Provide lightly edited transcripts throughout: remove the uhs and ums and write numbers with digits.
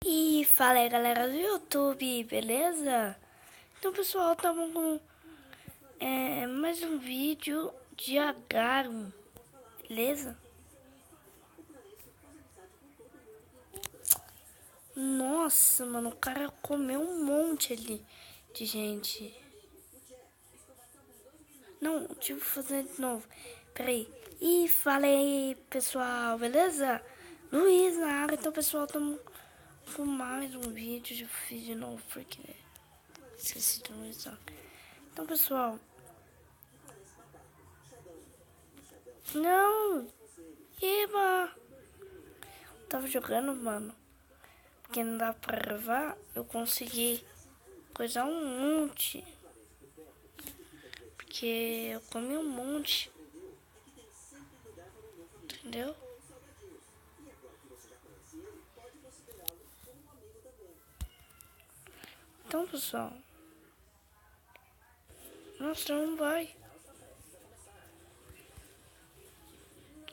E fala aí, galera do YouTube, beleza? Então, pessoal, estamos com mais um vídeo de Agaro, beleza? Nossa, mano, o cara comeu um monte ali de gente. Não, deixa eu fazer de novo. Peraí. E fala aí, pessoal, beleza? Luiz na área. Então, pessoal, estamos com mais um vídeo. Já fiz de novo porque esqueci de Luiz. Então, pessoal, não! Eba! Tava jogando, mano. Porque não dá pra gravar. Eu consegui coisar um monte. Porque eu comi um monte. Entendeu? Então, pessoal. Nossa, não vai.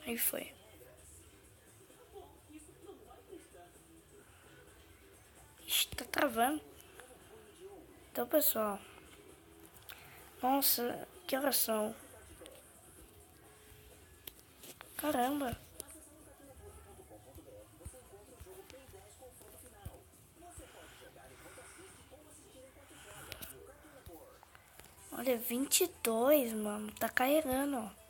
Aí foi. Ixi, tá travando. Então, pessoal. Nossa, que horas são? Caramba. Olha, 22, mano. Tá carregando, ó.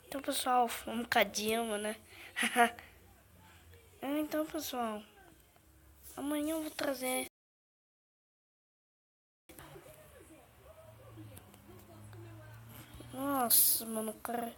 Então, pessoal, um bocadinho, né? Então, pessoal, amanhã eu vou trazer. Nossa, mano, cara.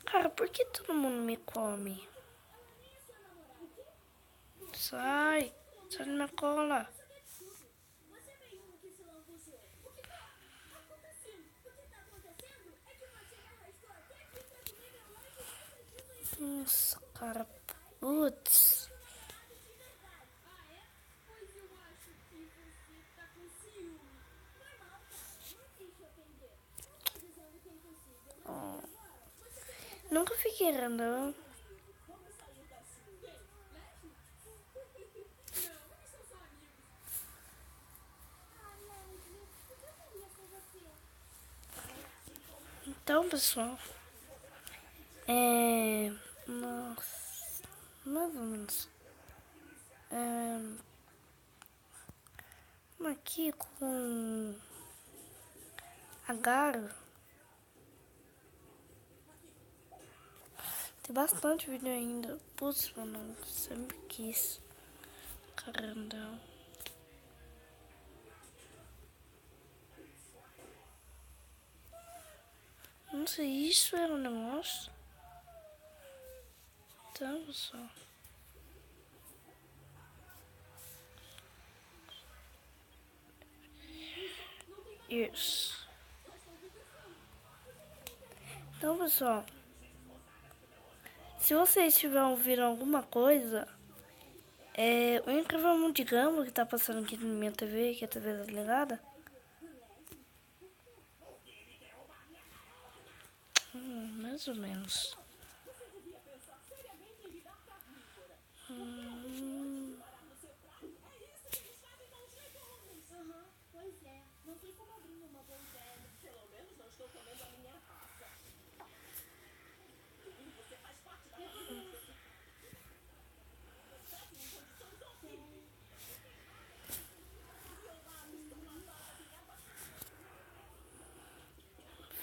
Cara, por que todo mundo me come? Sai, sai da minha cola. Nossa, cara. Putz. Oh. Nunca fiquei grandão. Então, pessoal. Nossa. Mais ou menos. Aqui com Agaro. Tem bastante vídeo ainda. Putz, mano. Sempre quis. Caramba. Não sei, isso era um negócio. Então, pessoal. Isso. Então, pessoal. Se vocês tiverem ouvindo alguma coisa, o Incrível Mundo de Gumball que tá passando aqui na minha TV, que a TV tá ligada. Mais ou menos.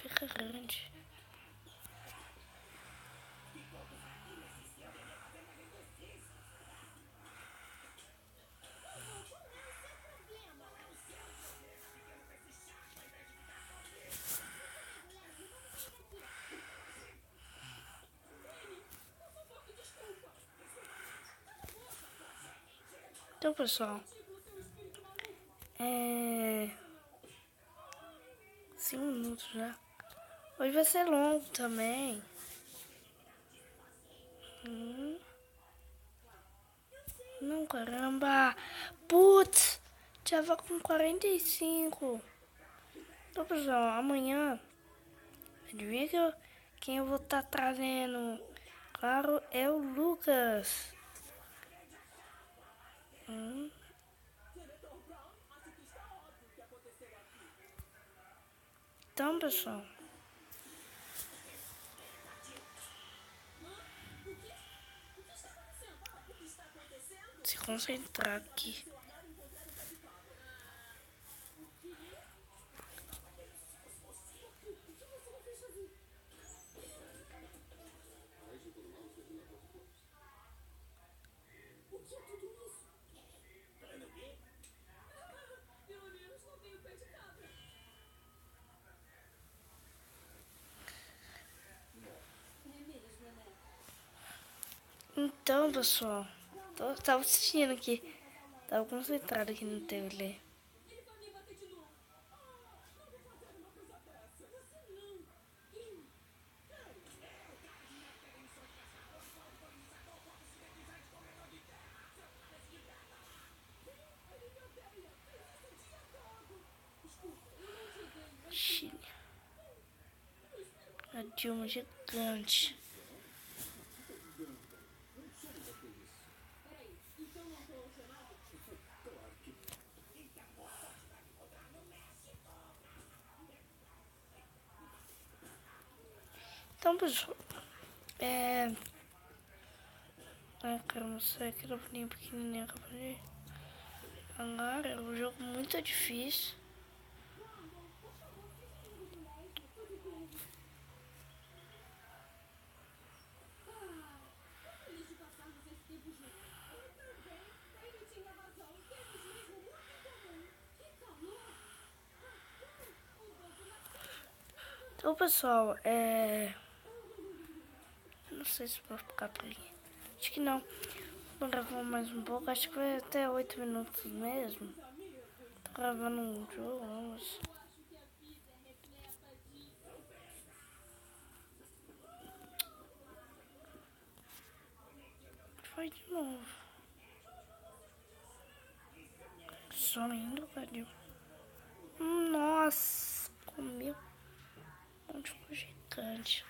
Fica grande. Então, pessoal, 5 minutos já. Hoje vai ser longo também. Não, caramba. Putz, já vai com 45. Então, pessoal, amanhã, adivinha quem eu vou estar trazendo? Claro, é o Lucas. Então, pessoal, se concentrar aqui. Então, pessoal, tava assistindo aqui. Tava concentrado aqui no TV. Chile. A Dilma gigante. Então, pessoal, ai, caramba, sai aquele bolinho pequenininho. Agora é um jogo muito difícil. Então, pessoal, não sei se vou ficar por aqui. Acho que não. Vou gravar mais um pouco. Acho que vai até 8 minutos mesmo. Tô gravando um jogo, vamos. Vai de novo. Só indo, cadê? Nossa, comeu um monte de coisa gigante.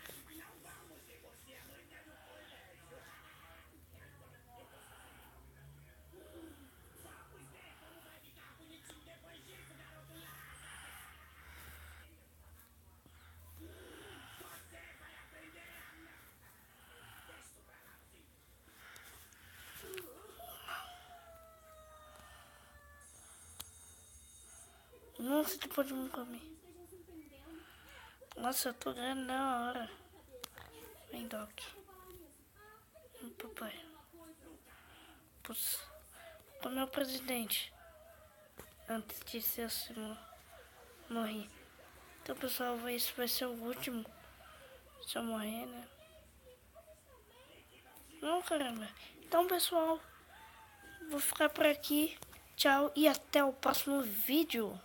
Nossa, ele pode me comer. Nossa, eu tô ganhando na hora. Vem, Doc. Papai. Putz. O meu presidente. Antes de ser assim, morrer. Então, pessoal, esse vai ser o último. Se eu morrer, né? Não, caramba. Então, pessoal, vou ficar por aqui. Tchau e até o próximo vídeo.